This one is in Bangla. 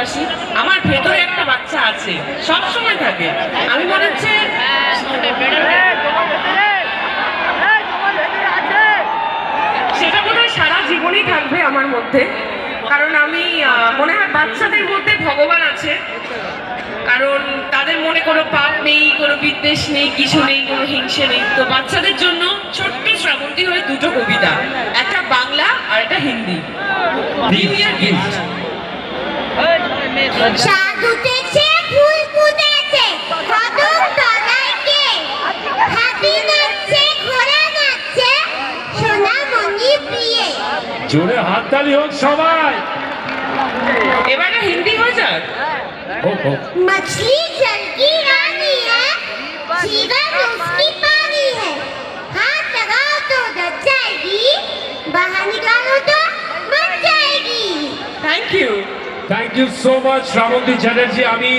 ভালোবাসি। আমার ভেতরে একটা বাচ্চা আছে, সব সময় থাকে। আমি মনে হচ্ছে সেটা বোধহয় সারা জীবনই থাকবে আমার মধ্যে। কারণ আমি মনে হয় বাচ্চাদের মধ্যে ভগবান আছে, কারণ তাদের মনে কোনো পাপ নেই, কোনো বিদ্বেষ নেই, কিছু নেই, কোনো হিংসে নেই। তো বাচ্চাদের জন্য ছোট্ট শ্রাবন্তী হয়ে দুটো কবিতা, একটা বাংলা আর একটা হিন্দি। New year gift. চাঁদ উঠেছে, ফুল ফুটেছে, কদম তলায় কে? হাতি নাচছে, ঘোড়া নাচছে, সোনামণি প্রিয়ে। জোরে হাততালি হোক সবাই। এবারে হিন্দি হয়ে যাক। হোক হোক। मछली जल की रानी है, जीवन उसकी पानी है, हाथ लगाओ तो डर जाएगी, बाहर निकालो तो मर जाएगी। Thank you. Thank you so much Srabanti Chatterjee. আমি